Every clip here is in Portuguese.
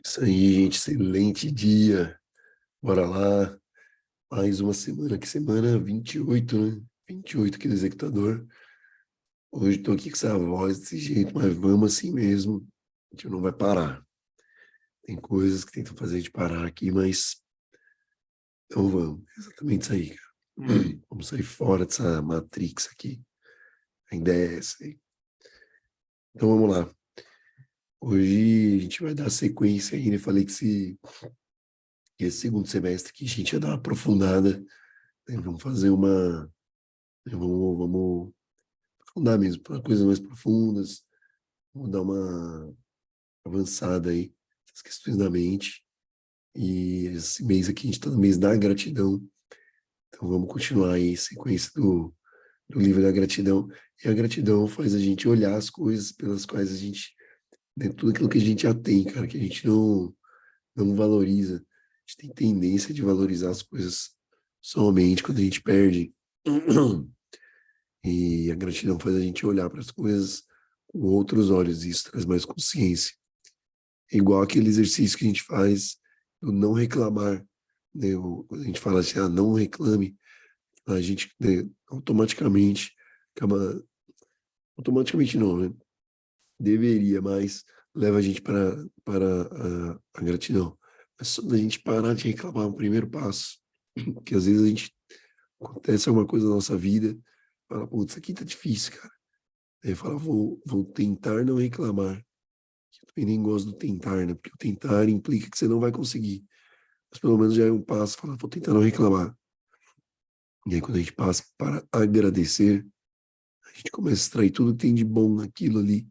Isso aí, gente. Excelente dia. Bora lá. Mais uma semana. Que semana 28, né? 28 aqui no executador. Hoje tô aqui com essa voz desse jeito, mas vamos assim mesmo. A gente não vai parar. Tem coisas que tentam fazer a gente parar aqui, mas não vamos. Exatamente isso aí, cara. Vamos sair fora dessa matrix aqui. A ideia é essa aí. Então vamos lá. Hoje a gente vai dar sequência ainda. Eu falei que esse segundo semestre aqui a gente ia dar uma aprofundada, né? Vamos fazer uma. Vamos aprofundar mesmo, para coisas mais profundas, vamos dar uma avançada aí nas questões da mente. E esse mês aqui a gente está no mês da gratidão, então vamos continuar aí a sequência do livro da gratidão. E a gratidão faz a gente olhar as coisas pelas quais a gente, né, tudo aquilo que a gente já tem, cara, que a gente não valoriza. A gente tem tendência de valorizar as coisas somente quando a gente perde. E a gratidão faz a gente olhar para as coisas com outros olhos, e isso traz mais consciência. É igual aquele exercício que a gente faz do não reclamar, né? Quando a gente fala assim, não reclame, a gente, né, automaticamente acaba, automaticamente não, né? Deveria, mas leva a gente para a gratidão. É só da gente parar de reclamar o primeiro passo, porque às vezes a gente acontece alguma coisa na nossa vida, fala, putz, isso aqui tá difícil, cara. Aí fala, vou tentar não reclamar. Eu também nem gosto do tentar, né? Porque o tentar implica que você não vai conseguir. Mas pelo menos já é um passo, falar, vou tentar não reclamar. E aí quando a gente passa para agradecer, a gente começa a extrair tudo que tem de bom naquilo ali,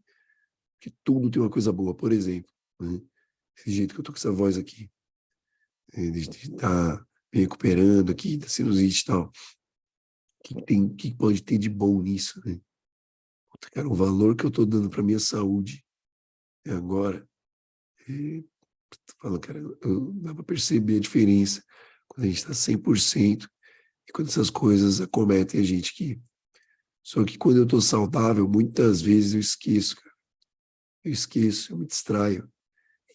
que tudo tem uma coisa boa. Por exemplo, né? Esse jeito que eu tô com essa voz aqui, de estar me recuperando aqui da sinusite e tal. Que pode ter de bom nisso, né? Puta, cara, o valor que eu tô dando para minha saúde agora, é, fala, cara, dá para perceber a diferença quando a gente está 100% e quando essas coisas acometem a gente aqui. Só que quando eu estou saudável, muitas vezes eu esqueço, cara. Eu esqueço, eu me distraio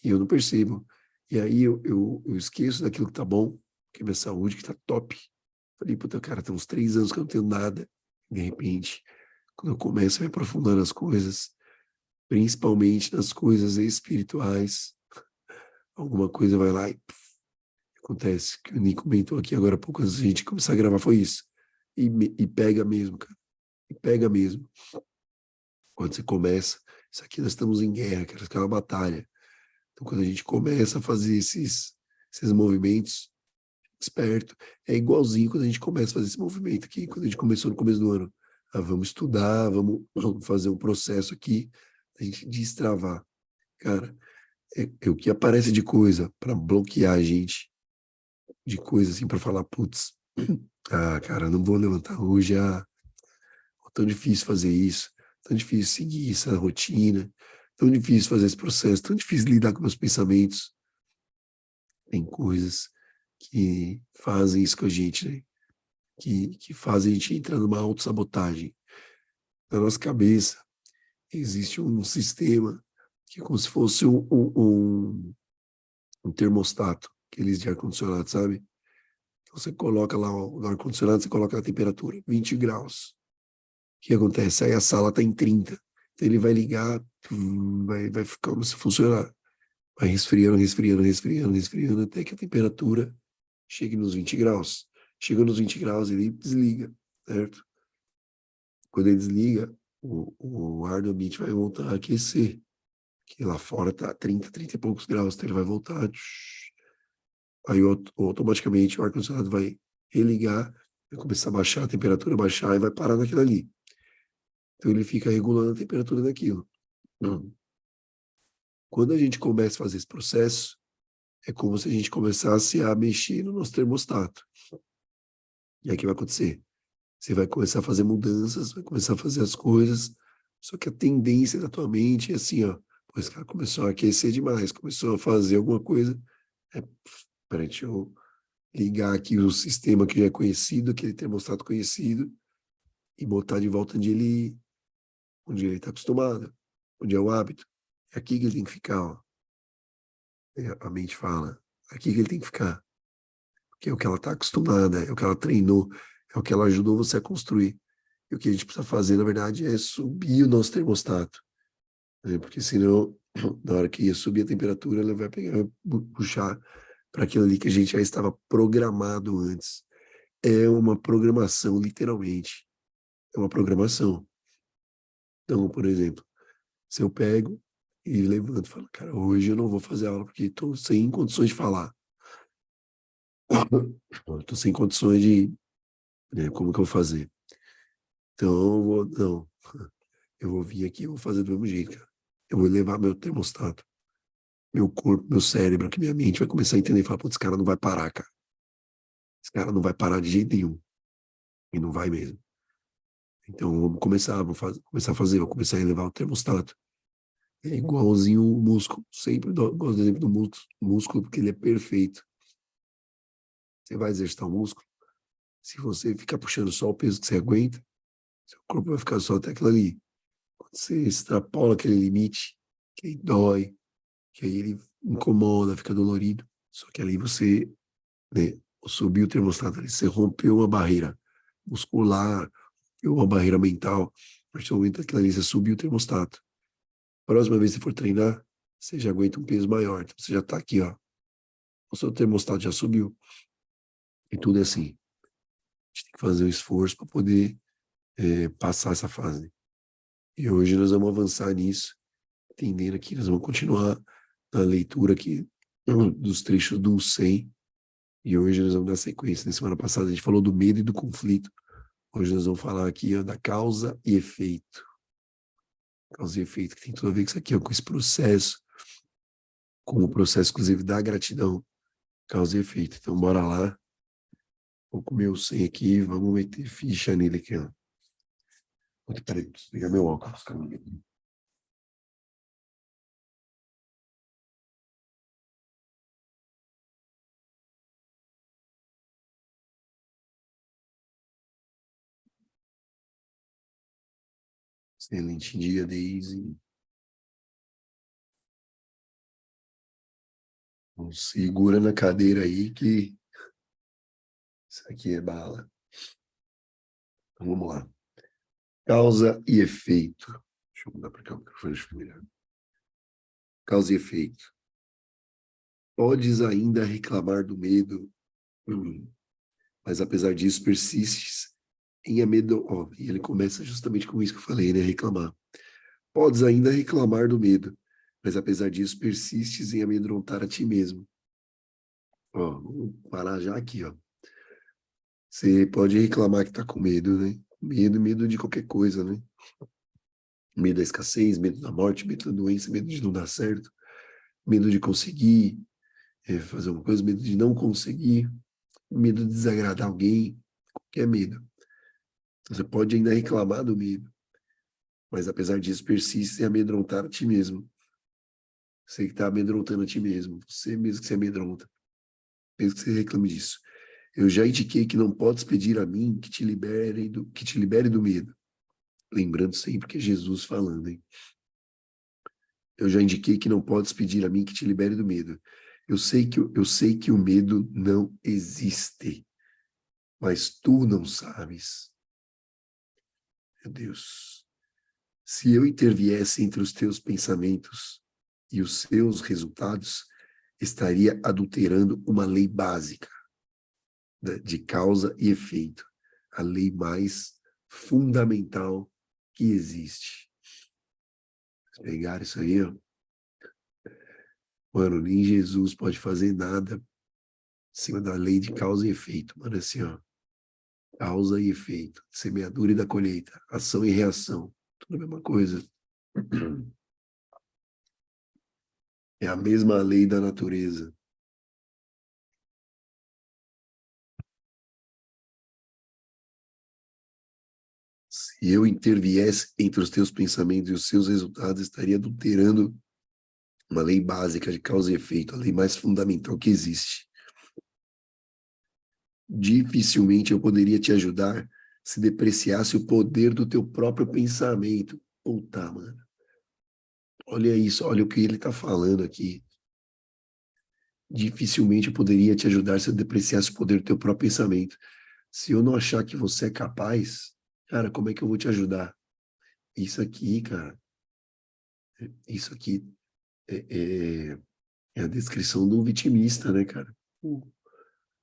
e eu não percebo. E aí eu esqueço daquilo que tá bom, que é minha saúde, que tá top. Falei, puta, cara, tem uns 3 anos que eu não tenho nada. De repente, quando eu começo a me aprofundar nas coisas, principalmente nas coisas espirituais, alguma coisa vai lá e acontece, que o Nico comentou aqui agora há pouco, antes da gente começar a gravar, foi isso. E pega mesmo, cara. E pega mesmo. Quando você começa, isso aqui nós estamos em guerra, cara, isso aqui é uma batalha. Então, quando a gente começa a fazer esses movimentos, esperto, é igualzinho quando a gente começa a fazer esse movimento aqui, quando a gente começou no começo do ano. Vamos estudar, vamos fazer um processo aqui, a gente destravar. Cara, é o que aparece de coisa para bloquear a gente, de coisa assim, para falar, putz, cara, não vou levantar hoje, tão difícil fazer isso, tão difícil seguir essa rotina, tão difícil fazer esse processo, tão difícil lidar com meus pensamentos. Tem coisas que fazem isso com a gente, né? Que fazem a gente entrar numa autossabotagem. Na nossa cabeça existe um sistema que é como se fosse um termostato, aqueles de ar-condicionado, sabe? Então você coloca lá no ar-condicionado, você coloca a temperatura, 20 graus. O que acontece? Aí a sala está em 30. Então ele vai ligar, vai ficar como se funcionar. Vai resfriando, resfriando, resfriando, resfriando, até que a temperatura chegue nos 20 graus. Chega nos 20 graus, ele desliga, certo? Quando ele desliga, o ar do ambiente vai voltar a aquecer, que lá fora está 30, 30 e poucos graus, então ele vai voltar. Aí automaticamente o ar-condicionado vai religar, vai começar a baixar a temperatura, baixar e vai parar naquilo ali. Então ele fica regulando a temperatura daquilo. Hum. Quando a gente começa a fazer esse processo, é como se a gente começasse a mexer no nosso termostato. E aí o que vai acontecer? Você vai começar a fazer mudanças, vai começar a fazer as coisas, só que a tendência da tua mente é assim, ó, pô, esse cara começou a aquecer demais, começou a fazer alguma coisa, peraí, deixa eu ligar aqui o sistema que já é conhecido, aquele termostato conhecido, e botar de volta onde ele está acostumado, onde é o hábito. É aqui que ele tem que ficar, ó. A mente fala, aqui que ele tem que ficar. Que é o que ela está acostumada, é o que ela treinou, é o que ela ajudou você a construir. E o que a gente precisa fazer, na verdade, é subir o nosso termostato, né? Porque senão, na hora que subir a temperatura, ela vai pegar, puxar para aquilo ali que a gente já estava programado antes. É uma programação, literalmente. É uma programação. Então, por exemplo, se eu pego e levanto e falo, cara, hoje eu não vou fazer aula porque estou sem condições de falar. Estou sem condições de, né, como que eu vou fazer? Então, não, eu vou vir aqui e vou fazer do mesmo jeito, cara. Eu vou levar meu termostato, meu corpo, meu cérebro, que minha mente vai começar a entender e falar, pô, esse cara não vai parar, cara. Esse cara não vai parar de jeito nenhum. E não vai mesmo. Então, vamos começar, começar a fazer, vou começar a elevar o termostato. É igualzinho o músculo. Sempre gosto do exemplo do músculo, porque ele é perfeito. Você vai exercitar o músculo, se você ficar puxando só o peso que você aguenta, seu corpo vai ficar só até aquilo ali. Quando você extrapola aquele limite, que aí dói, que aí ele incomoda, fica dolorido. Só que ali você, né, subiu o termostato ali, você rompeu uma barreira muscular, rompeu uma barreira mental. A partir do momento que aquilo ali, você subiu o termostato. Próxima vez que você for treinar, você já aguenta um peso maior. Então você já está aqui, ó. O seu termostato já subiu. E tudo é assim. A gente tem que fazer um esforço para poder passar essa fase. E hoje nós vamos avançar nisso, entendendo que nós vamos continuar na leitura aqui dos trechos do 100. E hoje nós vamos dar sequência. Na semana passada a gente falou do medo e do conflito. Hoje nós vamos falar aqui, ó, da causa e efeito. Causa e efeito, que tem tudo a ver com isso aqui, ó, com esse processo, com o processo, inclusive, da gratidão. Causa e efeito. Então, bora lá. Vou comer o 100 aqui, vamos meter ficha nele aqui, ó. Peraí, preciso pegar meu óculos. Calma aí. Excelente dia, Daisy. Então, segura na cadeira aí que isso aqui é bala. Então, vamos lá. Causa e efeito. Deixa eu mudar para cá o microfone, fica melhor. Causa e efeito. Podes ainda reclamar do medo, mas apesar disso persistes em amedrontar. Oh, e ele começa justamente com isso que eu falei, né? Reclamar. Podes ainda reclamar do medo, mas apesar disso persistes em amedrontar a ti mesmo. Ó, vamos parar já aqui, ó. Você pode reclamar que tá com medo, né? Medo de qualquer coisa, né? Medo da escassez, medo da morte, medo da doença, medo de não dar certo, medo de conseguir fazer uma coisa, medo de não conseguir, medo de desagradar alguém, qualquer medo. Então, você pode ainda reclamar do medo, mas apesar disso persiste em amedrontar a ti mesmo. Você que está amedrontando a ti mesmo, você mesmo que se amedronta, mesmo que você reclame disso. Eu já indiquei que não podes pedir a mim que te libere do medo. Lembrando sempre que é Jesus falando, hein? Eu já indiquei que não podes pedir a mim que te libere do medo. Eu sei que o medo não existe, mas tu não sabes. Meu Deus. Se eu interviesse entre os teus pensamentos e os seus resultados, estaria adulterando uma lei básica, né, de causa e efeito, a lei mais fundamental que existe. Se pegar isso aí, ó, mano, nem Jesus pode fazer nada em cima da lei de causa e efeito, mano, assim, ó, causa e efeito, semeadura e da colheita, ação e reação, tudo a mesma coisa. É a mesma lei da natureza. Se eu interviesse entre os teus pensamentos e os seus resultados, estaria adulterando uma lei básica de causa e efeito, a lei mais fundamental que existe. Dificilmente eu poderia te ajudar se depreciasse o poder do teu próprio pensamento. Puta, mano. Olha isso, olha o que ele está falando aqui. dificilmente eu poderia te ajudar se eu depreciasse o poder do teu próprio pensamento. Se eu não achar que você é capaz, cara, como é que eu vou te ajudar? Isso aqui, cara, isso aqui é, é, é a descrição do vitimista, né, cara?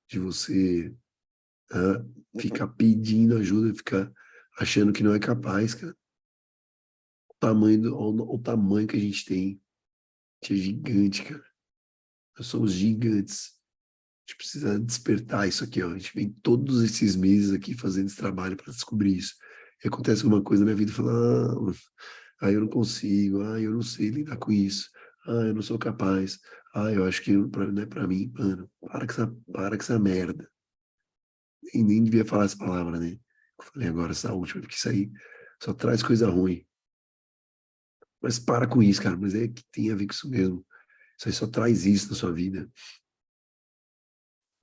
De você ah, ficar pedindo ajuda, ficar achando que não é capaz, cara. O tamanho que a gente tem, que é gigante, cara. Nós somos gigantes. A gente precisa despertar isso aqui, ó. A gente vem todos esses meses aqui fazendo esse trabalho para descobrir isso. E acontece alguma coisa na minha vida e fala, eu não consigo, eu não sei lidar com isso, eu não sou capaz, eu acho que não é para mim, mano. Para com essa merda. E nem devia falar essa palavra, né? Eu falei agora, essa última, porque isso aí só traz coisa ruim. Mas para com isso, cara. Mas é que tem a ver com isso mesmo. Isso aí só traz isso na sua vida.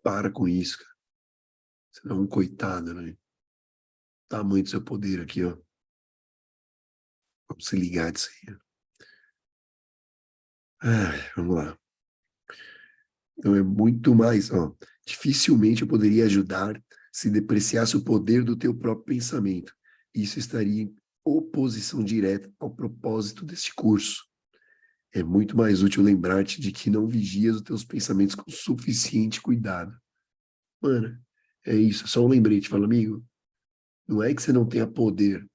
Para com isso, cara. Você não é um coitado, né? Tamanho do seu poder aqui, ó. Vamos se ligar disso aí. Vamos lá. Então é muito mais, ó. Dificilmente eu poderia ajudar se depreciasse o poder do teu próprio pensamento. Isso estaria em oposição direta ao propósito deste curso. É muito mais útil lembrar-te de que não vigias os teus pensamentos com suficiente cuidado. Mano, é isso, é só um lembrete. Fala, amigo, não é que você não tenha poder.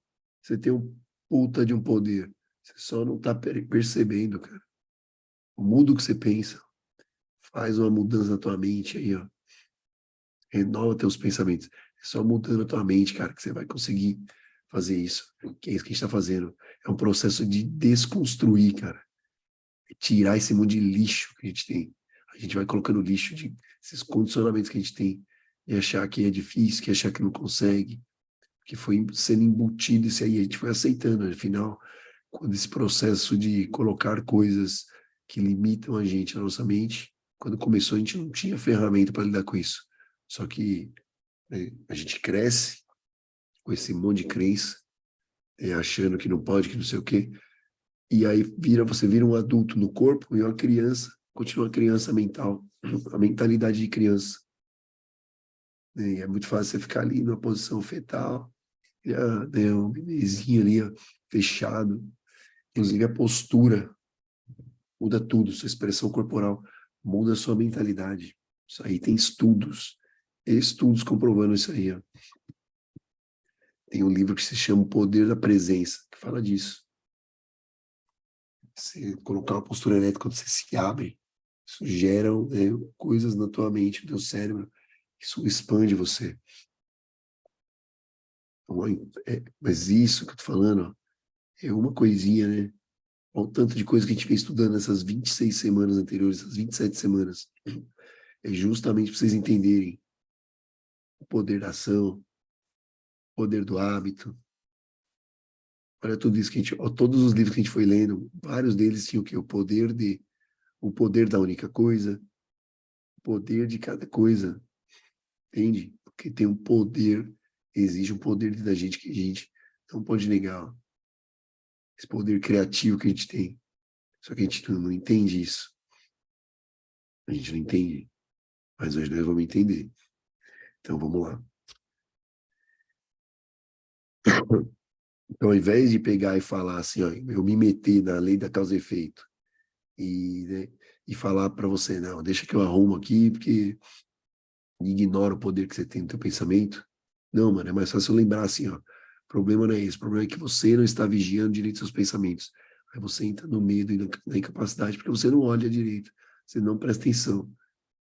Você tem um puta de um poder. Você só não tá percebendo, cara. Muda o que você pensa. Faz uma mudança na tua mente aí, ó. Renova teus pensamentos. É só mudando a tua mente, cara, que você vai conseguir fazer isso. Que é isso que a gente tá fazendo. É um processo de desconstruir, cara. É tirar esse monte de lixo que a gente tem. A gente vai colocando lixo de esses condicionamentos que a gente tem. De achar que é difícil, que achar que não consegue. Que foi sendo embutido isso aí. A gente foi aceitando. Afinal, quando esse processo de colocar coisas que limitam a gente na nossa mente, quando começou a gente não tinha ferramenta para lidar com isso. Só que a gente cresce com esse monte de crença, achando que não pode, que não sei o quê, e aí você vira um adulto no corpo e uma criança, continua uma criança mental, a mentalidade de criança. E é muito fácil você ficar ali numa posição fetal, um bebezinho ali, ó, fechado. Inclusive a postura muda tudo, sua expressão corporal muda a sua mentalidade. Isso aí tem estudos comprovando isso aí, ó. Tem um livro que se chama O Poder da Presença, que fala disso. Você colocar uma postura ereta quando você se abre, isso gera coisas na tua mente, no teu cérebro, isso expande você. Mas isso que eu tô falando, ó, é uma coisinha, né? Olha o tanto de coisa que a gente fez estudando nessas 26 semanas anteriores, essas 27 semanas. É justamente para vocês entenderem o poder da ação, o poder do hábito. Olha tudo isso que a gente, ó, todos os livros que a gente foi lendo, vários deles tinham o quê? O poder da única coisa, o poder de cada coisa, entende? Porque tem um poder, exige um poder dentro da gente que a gente não pode negar, ó. Esse poder criativo que a gente tem. Só que a gente não entende isso. A gente não entende. Mas hoje nós vamos entender. Então vamos lá. Então, ao invés de pegar e falar assim, ó, eu me meter na lei da causa e efeito né, e falar para você, não, deixa que eu arrumo aqui, porque ignora o poder que você tem no teu pensamento. Não, mano, é mais fácil lembrar assim, ó, o problema não é esse, o problema é que você não está vigiando direito seus pensamentos. Aí você entra no medo e na incapacidade, porque você não olha direito, você não presta atenção.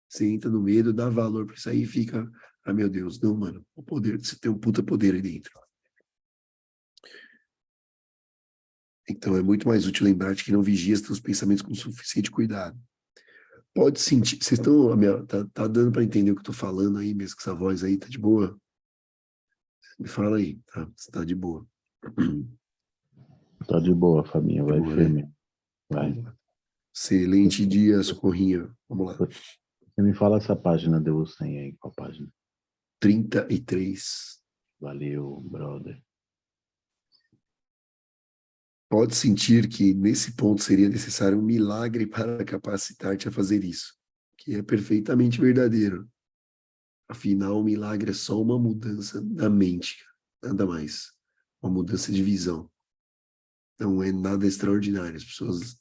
Você entra no medo, dá valor para isso aí e fica, meu Deus, não, mano, o poder, você tem um puta poder aí dentro. Então é muito mais útil lembrar-te que não vigias teus pensamentos com suficiente cuidado. Pode sentir, vocês estão, tá dando para entender o que eu tô falando aí, mesmo com essa voz aí, tá de boa? Me fala aí, tá? Você tá de boa. Tá de boa, Fabinho, De vai boa, né? firme. Vai. Excelente dia, Socorrinha. Vamos lá. Você me fala essa página de você aí, qual página? 33. Valeu, brother. Pode sentir que nesse ponto seria necessário um milagre para capacitar-te a fazer isso. que é perfeitamente verdadeiro. Afinal, o milagre é só uma mudança da mente, nada mais. Uma mudança de visão. Não é nada extraordinário. As pessoas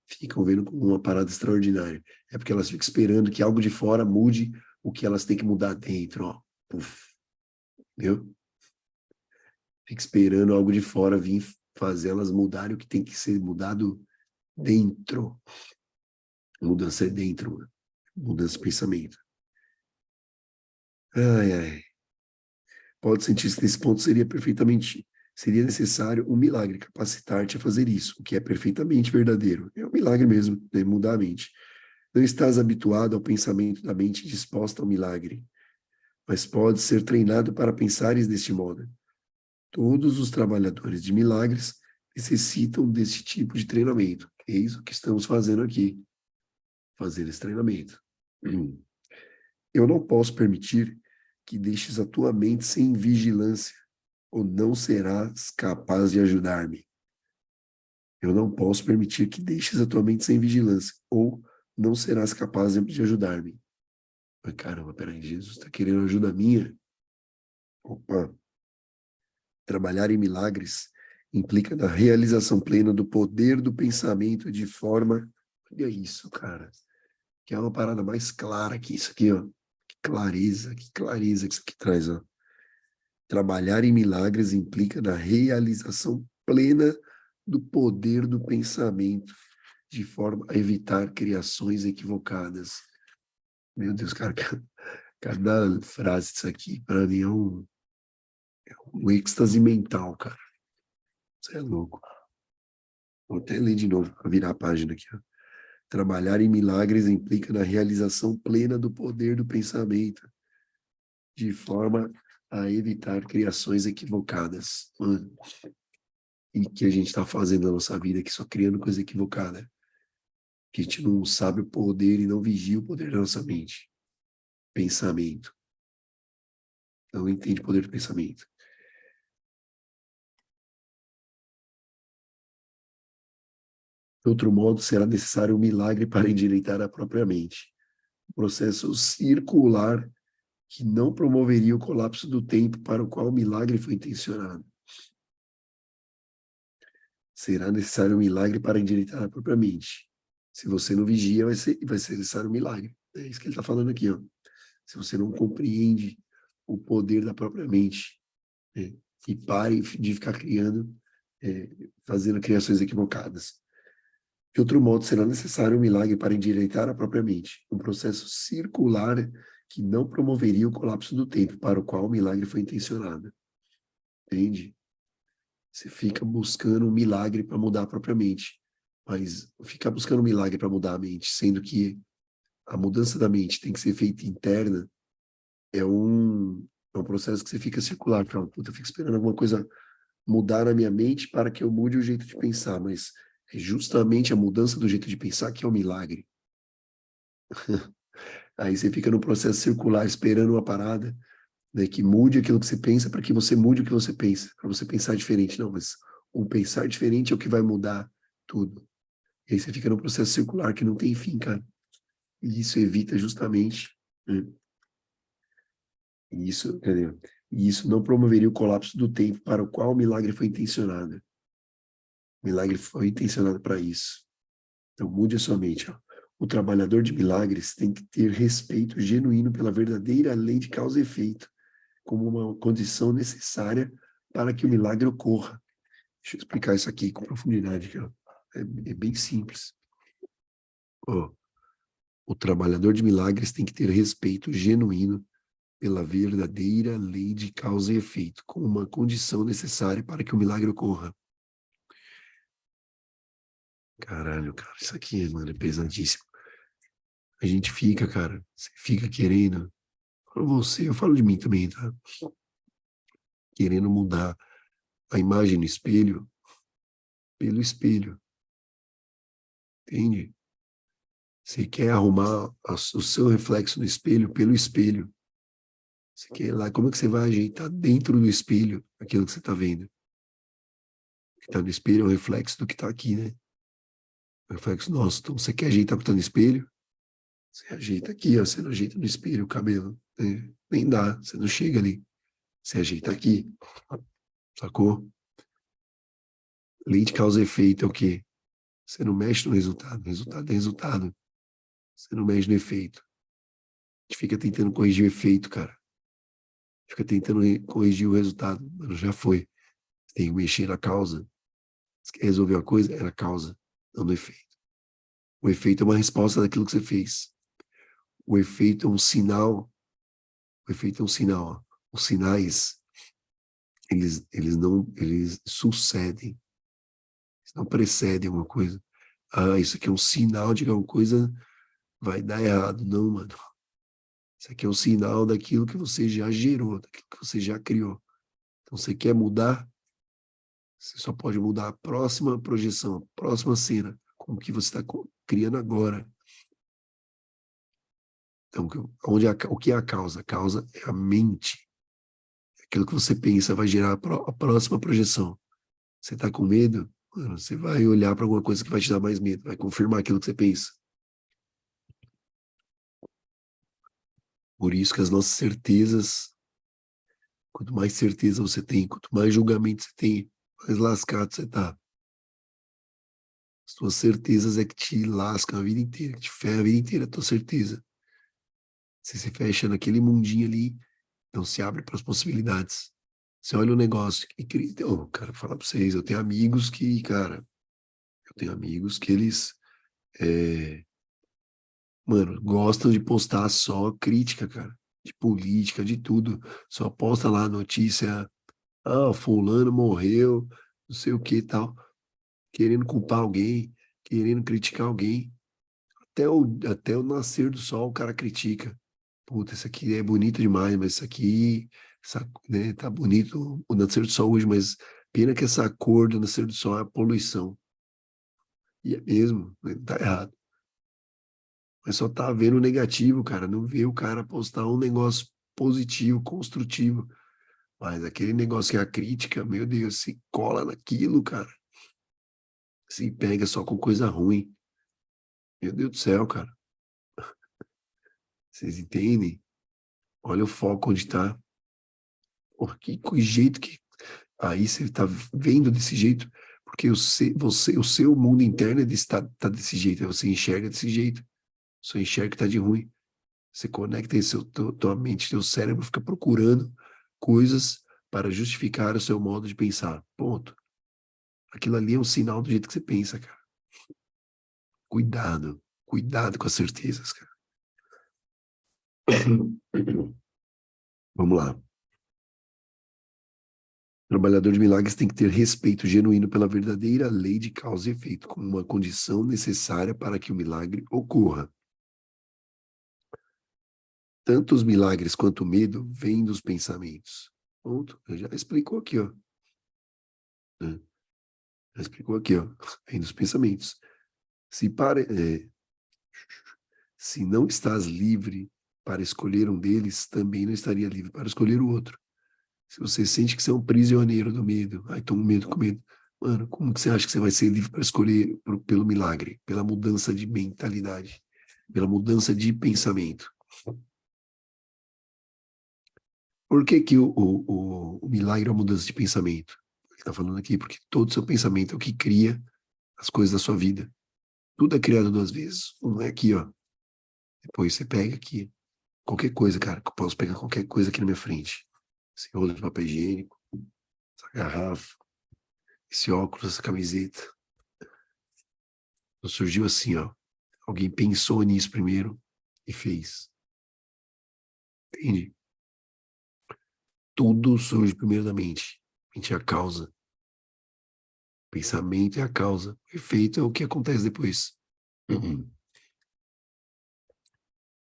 ficam vendo como uma parada extraordinária. É porque elas ficam esperando que algo de fora mude o que elas têm que mudar dentro, ó. Puf, entendeu? Fica esperando algo de fora vir fazer elas mudarem o que tem que ser mudado dentro. Mudança é dentro, mano. Mudança de pensamento. Ai, ai. Pode sentir-se nesse ponto seria necessário um milagre capacitar-te a fazer isso, o que é perfeitamente verdadeiro. É um milagre mesmo, né? Mudar a mente. Não estás habituado ao pensamento da mente disposta ao milagre, mas pode ser treinado para pensares deste modo. Todos os trabalhadores de milagres necessitam desse tipo de treinamento. Eis o que estamos fazendo aqui, fazer esse treinamento. Eu não posso permitir que deixes a tua mente sem vigilância, ou não serás capaz de ajudar-me. Eu não posso permitir que deixes a tua mente sem vigilância, ou não serás capaz de ajudar-me. Mas caramba, peraí, Jesus está querendo ajuda minha? Opa, trabalhar em milagres implica na realização plena do poder do pensamento de forma... Olha isso, cara. Que é uma parada mais clara que isso aqui, ó. Que clareza que isso aqui traz, ó. Trabalhar em milagres implica na realização plena do poder do pensamento, de forma a evitar criações equivocadas. Meu Deus, cara, cada frase disso aqui, para mim, é um êxtase mental, cara. Você é louco. Vou até ler de novo, para virar a página aqui. Ó. Trabalhar em milagres implica na realização plena do poder do pensamento, de forma a evitar criações equivocadas. Mano, e que a gente está fazendo na nossa vida, que só criando coisa equivocada. Que a gente não sabe o poder e não vigia o poder da nossa mente. Pensamento. Não entende o poder do pensamento. De outro modo, será necessário um milagre para endireitar a própria mente. Um processo circular que não promoveria o colapso do tempo para o qual o milagre foi intencionado. Será necessário um milagre para endireitar a própria mente. Se você não vigia, vai ser necessário um milagre. É isso que ele está falando aqui. Ó. Se você não compreende o poder da própria mente, né, e pare de ficar criando, fazendo criações equivocadas. De outro modo, será necessário um milagre para endireitar a própria mente, um processo circular que não promoveria o colapso do tempo para o qual o milagre foi intencionado. Entende? Você fica buscando um milagre para mudar a própria mente, mas ficar buscando um milagre para mudar a mente, sendo que a mudança da mente tem que ser feita interna, é um processo que você fica circular. Fala, puta, eu fico esperando alguma coisa mudar na minha mente para que eu mude o jeito de pensar, mas é justamente a mudança do jeito de pensar que é o milagre. Aí você fica no processo circular esperando uma parada, né, que mude aquilo que você pensa para que você mude o que você pensa, para você pensar diferente. Não, mas o pensar diferente é o que vai mudar tudo. E aí você fica no processo circular que não tem fim, cara. E isso evita justamente, né, entendeu? E isso não promoveria o colapso do tempo para o qual o milagre foi intencionado. O milagre foi intencionado para isso. Então mude a sua mente. Ó. O trabalhador de milagres tem que ter respeito genuíno pela verdadeira lei de causa e efeito, como uma condição necessária para que o milagre ocorra. Deixa eu explicar isso aqui com profundidade. Aqui, ó. É bem simples. Ó, o trabalhador de milagres tem que ter respeito genuíno pela verdadeira lei de causa e efeito, como uma condição necessária para que o milagre ocorra. Caralho, cara, isso aqui, mano, é pesadíssimo. A gente fica, cara, você fica querendo, você, eu falo de mim também, tá? Querendo mudar a imagem no espelho pelo espelho, entende? Você quer arrumar o seu reflexo no espelho pelo espelho. Você quer ir lá, como é que você vai ajeitar dentro do espelho aquilo que você está vendo? O que está no espelho é um reflexo do que está aqui, né? O reflexo nosso. Então, você quer ajeitar o que está no espelho? Você ajeita aqui, ó, você não ajeita no espelho o cabelo, né? Nem dá, você não chega ali. Você ajeita aqui, sacou? Lei de causa e efeito é o quê? Você não mexe no resultado, resultado é resultado. Você não mexe no efeito. A gente fica tentando corrigir o efeito, cara. Fica tentando corrigir o resultado, mas já foi. Você tem que mexer na causa. Você quer resolver uma coisa? É na causa, não no efeito. O efeito é uma resposta daquilo que você fez. O efeito é um sinal. O efeito é um sinal. Ó. Os sinais, eles sucedem. Eles não precedem alguma coisa. Ah, isso aqui é um sinal de que alguma coisa vai dar errado. Não, mano. Isso aqui é um sinal daquilo que você já gerou, daquilo que você já criou. Então, você quer mudar? Você só pode mudar a próxima projeção, a próxima cena, com o que você está criando agora. Então, o que é a causa? A causa é a mente. Aquilo que você pensa vai gerar a próxima projeção. Você está com medo? Mano, você vai olhar para alguma coisa que vai te dar mais medo, vai confirmar aquilo que você pensa. Por isso que as nossas certezas, quanto mais certeza você tem, quanto mais julgamento você tem, mais lascado você está. As tuas certezas é que te lascam a vida inteira, que te ferra a vida inteira, a tua certeza. Você se fecha naquele mundinho ali, não se abre para as possibilidades. Você olha o negócio e cria. Oh, cara, vou falar para vocês, eu tenho amigos que, cara, eu tenho amigos que eles, mano, gostam de postar só crítica, cara, de política, de tudo. Só posta lá a notícia, ah, fulano morreu, não sei o que e tal, querendo culpar alguém, querendo criticar alguém. Até o nascer do sol o cara critica. Puta, isso aqui é bonito demais, mas isso aqui, né, tá bonito o nascer do sol hoje, mas pena que essa cor do nascer do sol é a poluição. E é mesmo, né, tá errado. Mas só tá vendo o negativo, cara, não vê o cara postar um negócio positivo, construtivo. Mas aquele negócio que é a crítica, meu Deus, se cola naquilo, cara. Se pega só com coisa ruim. Meu Deus do céu, cara. Vocês entendem? Olha o foco onde tá. Que jeito que aí você está vendo desse jeito, porque o seu mundo interno tá desse jeito, você enxerga desse jeito, você enxerga que está de ruim. Você conecta esse, tua mente, teu cérebro fica procurando coisas para justificar o seu modo de pensar. Ponto. Aquilo ali é um sinal do jeito que você pensa, cara. Cuidado, cuidado com as certezas, cara. Vamos lá. O trabalhador de milagres tem que ter respeito genuíno pela verdadeira lei de causa e efeito, como uma condição necessária para que o milagre ocorra. Tanto os milagres quanto o medo vêm dos pensamentos. Ponto. Já explicou aqui, ó. Já explicou aqui, ó. Vem dos pensamentos. Se, para, se não estás livre para escolher um deles, também não estaria livre para escolher o outro. Se você sente que você é um prisioneiro do medo, ai, tô com medo, com medo. Mano, como que você acha que você vai ser livre para escolher pelo milagre, pela mudança de mentalidade, pela mudança de pensamento? Por que que o milagre é a mudança de pensamento? Ele está falando aqui, porque todo o seu pensamento é o que cria as coisas da sua vida. Tudo é criado duas vezes. Um é aqui, ó. Depois você pega aqui. Qualquer coisa, cara. Eu posso pegar qualquer coisa aqui na minha frente. Esse rolo de papel higiênico, essa garrafa, esse óculos, essa camiseta. Então surgiu assim, ó. Alguém pensou nisso primeiro e fez. Entende? Tudo surge primeiro da mente. A mente é a causa. Pensamento é a causa. O efeito é o que acontece depois. Uhum.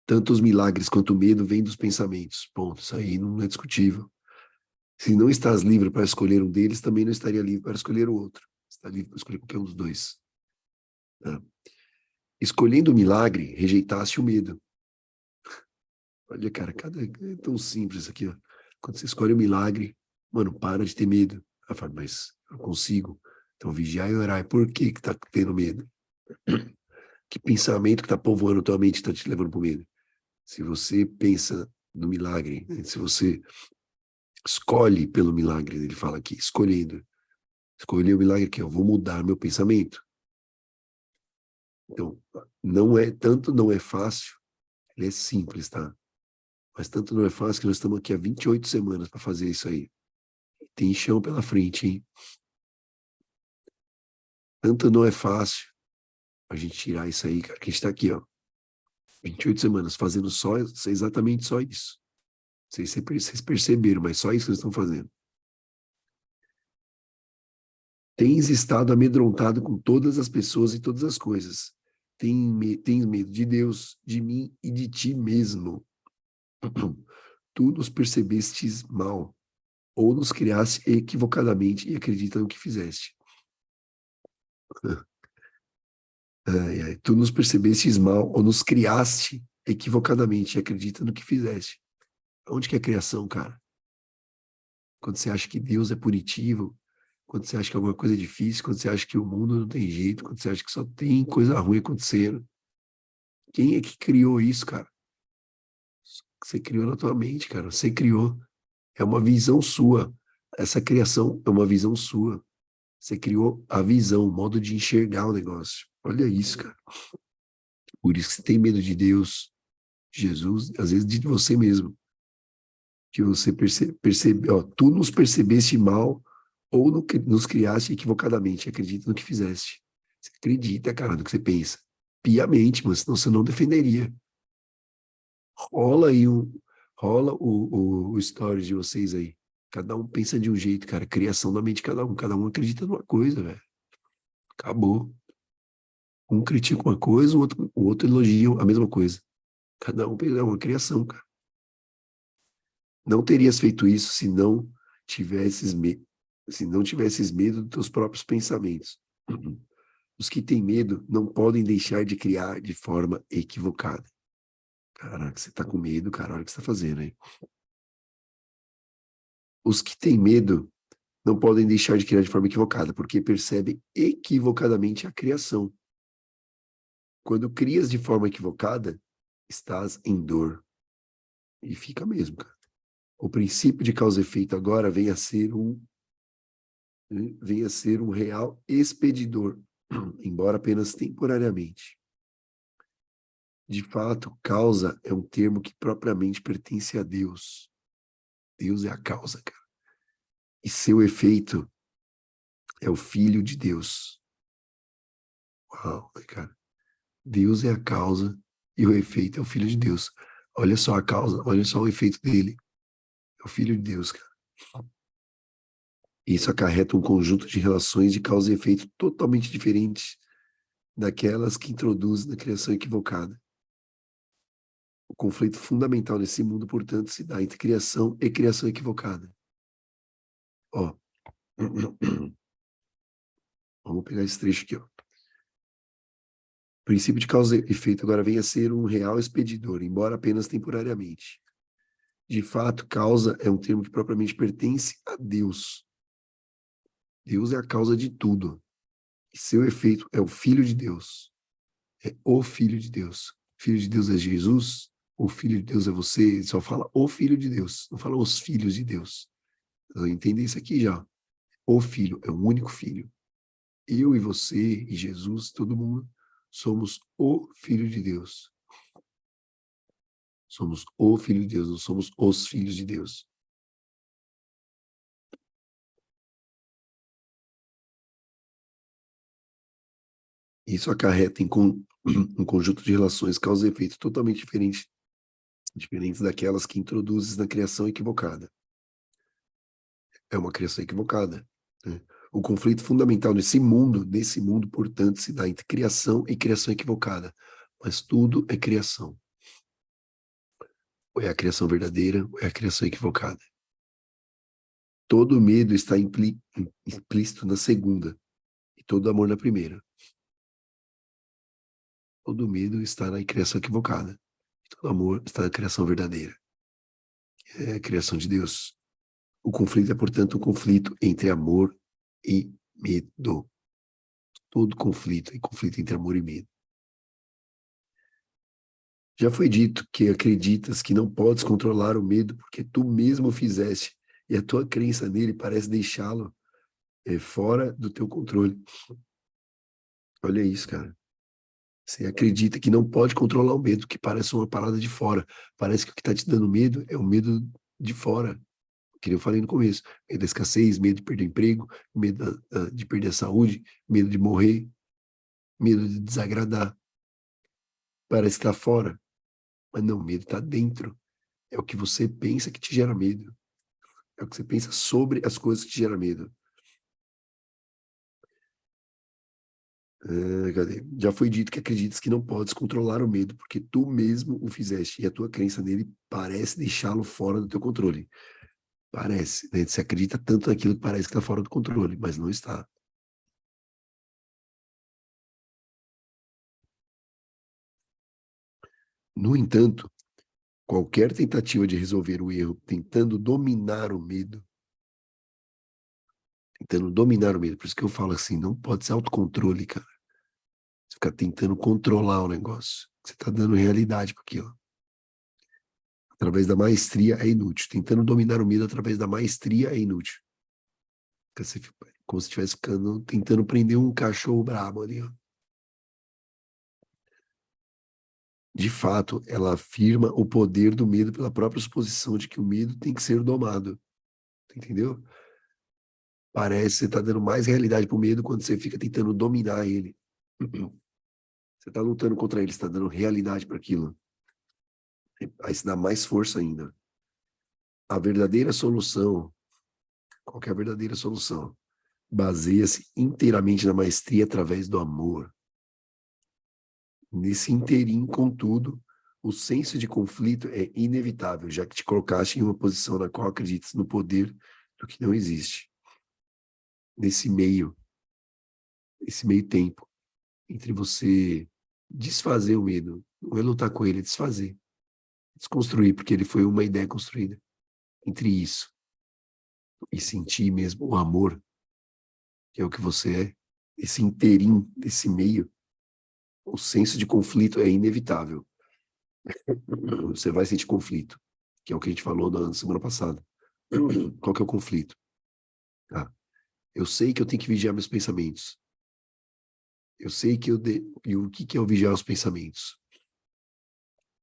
Tanto os milagres quanto o medo vêm dos pensamentos. Ponto. Isso aí não é discutível. Se não estás livre para escolher um deles, também não estaria livre para escolher o outro. Está livre para escolher qualquer um dos dois. Tá? Escolhendo o milagre, rejeitaste o medo. Olha, cara, é tão simples isso aqui, ó. Quando você escolhe o milagre, mano, para de ter medo. Ela fala, mas eu consigo. Então, vigiar e orar. Por que que tá tendo medo? O Que pensamento que está povoando tua mente está te levando para o medo? Se você pensa no milagre, né? Se você escolhe pelo milagre, ele fala aqui, escolhendo. Escolher o milagre aqui, eu vou mudar meu pensamento. Então, não é fácil, ele é simples, tá? Mas tanto não é fácil que nós estamos aqui há 28 semanas para fazer isso aí. Tem chão pela frente, hein? Tanto não é fácil a gente tirar isso aí, cara, que a gente está aqui, ó, 28 semanas fazendo só exatamente só isso. Não sei se vocês perceberam, mas só isso que eles estão fazendo. Tens estado amedrontado com todas as pessoas e todas as coisas. Tens medo de Deus, de mim e de ti mesmo. Tu nos percebestes mal, ou nos criaste equivocadamente e acredita no que fizeste. Ai, ai. Tu nos percebestes mal, ou nos criaste equivocadamente e acredita no que fizeste. Onde que é a criação, cara? Quando você acha que Deus é punitivo, quando você acha que alguma coisa é difícil, quando você acha que o mundo não tem jeito, quando você acha que só tem coisa ruim acontecendo. Quem é que criou isso, cara? Você criou na tua mente, cara. Você criou. É uma visão sua. Essa criação é uma visão sua. Você criou a visão, o modo de enxergar o negócio. Olha isso, cara. Por isso que você tem medo de Deus, Jesus, às vezes de você mesmo. Que você percebe, ó, tu nos percebeste mal ou nos criaste equivocadamente. Acredita no que fizeste. Você acredita, cara, no que você pensa. Piamente, mas senão você não defenderia. Rola aí rola o story de vocês aí. Cada um pensa de um jeito, cara. Criação da mente de cada um. Cada um acredita numa coisa, velho. Acabou. Um critica uma coisa, o outro elogia a mesma coisa. Cada um pensa, é uma criação, cara. Não terias feito isso se não tivesses medo dos teus próprios pensamentos. Os que têm medo não podem deixar de criar de forma equivocada. Caraca, você tá com medo, cara, olha o que você tá fazendo aí. Os que têm medo não podem deixar de criar de forma equivocada, porque percebem equivocadamente a criação. Quando crias de forma equivocada, estás em dor. E fica mesmo, cara. O princípio de causa e efeito agora vem a ser um real expedidor, embora apenas temporariamente. De fato, causa é um termo que propriamente pertence a Deus. Deus é a causa, cara. E seu efeito é o Filho de Deus. Uau, cara. Deus é a causa e o efeito é o Filho de Deus. Olha só a causa, olha só o efeito dele. É o Filho de Deus, cara. Isso acarreta um conjunto de relações de causa e efeito totalmente diferentes daquelas que introduzem na criação equivocada. O conflito fundamental nesse mundo, portanto, se dá entre criação e criação equivocada. Ó, vamos pegar esse trecho aqui, ó. O princípio de causa e efeito agora vem a ser um real expedidor, embora apenas temporariamente. De fato, causa é um termo que propriamente pertence a Deus. Deus é a causa de tudo. E seu efeito é o Filho de Deus. É o Filho de Deus. O Filho de Deus é Jesus? O Filho de Deus é você? Ele só fala o Filho de Deus, não fala os filhos de Deus. Eu entendi isso aqui já. O Filho é o único Filho. Eu e você e Jesus, todo mundo, somos o Filho de Deus. Somos o Filho de Deus, não somos os filhos de Deus. Isso acarreta um conjunto de relações causa e efeito totalmente diferentes daquelas que introduzes na criação equivocada. É uma criação equivocada, né? O conflito fundamental nesse mundo, portanto, se dá entre criação e criação equivocada. Mas tudo é criação. Ou é a criação verdadeira, ou é a criação equivocada. Todo medo está implícito na segunda, e todo amor na primeira. Todo medo está na criação equivocada, e todo amor está na criação verdadeira. É a criação de Deus. O conflito é, portanto, um conflito entre amor e medo. Todo conflito é conflito entre amor e medo. Já foi dito que acreditas que não podes controlar o medo porque tu mesmo o fizeste, e a tua crença nele parece deixá-lo fora do teu controle. Olha isso, cara. Você acredita que não pode controlar o medo, que parece uma parada de fora. Parece que o que está te dando medo é o medo de fora, que eu falei no começo. Medo da escassez, medo de perder emprego, medo de perder a saúde, medo de morrer, medo de desagradar. Parece que está fora, mas não, o medo está dentro. É o que você pensa que te gera medo. É o que você pensa sobre as coisas que te geram medo. Cadê? Já foi dito que acreditas que não podes controlar o medo, porque tu mesmo o fizeste, e a tua crença nele parece deixá-lo fora do teu controle. Parece, né? Você acredita tanto naquilo que parece que está fora do controle, mas não está. No entanto, qualquer tentativa de resolver o erro tentando dominar o medo, por isso que eu falo assim, não pode ser autocontrole, cara. Você ficar tentando controlar o negócio. Você está dando realidade para aquilo. Através da maestria é inútil. Tentando dominar o medo através da maestria é inútil. Você fica como se estivesse tentando prender um cachorro brabo ali, ó. De fato, ela afirma o poder do medo pela própria suposição de que o medo tem que ser domado. Entendeu? Parece que você está dando mais realidade para o medo quando você fica tentando dominar ele. Você está lutando contra ele, você está dando realidade para aquilo. Aí se dá mais força ainda. A verdadeira solução, qual que é a verdadeira solução? Baseia-se inteiramente na maestria através do amor. Nesse interim, contudo, o senso de conflito é inevitável, já que te colocaste em uma posição na qual acreditas no poder do que não existe. Nesse meio tempo, entre você desfazer o medo, não é lutar com ele, é desfazer, desconstruir, porque ele foi uma ideia construída. Entre isso e sentir mesmo o amor, que é o que você é, esse interim, esse meio, o senso de conflito é inevitável. Você vai sentir conflito, que é o que a gente falou na semana passada. Qual que é o conflito? Ah, eu sei que eu tenho que vigiar meus pensamentos. Eu sei que e o que é o vigiar os pensamentos?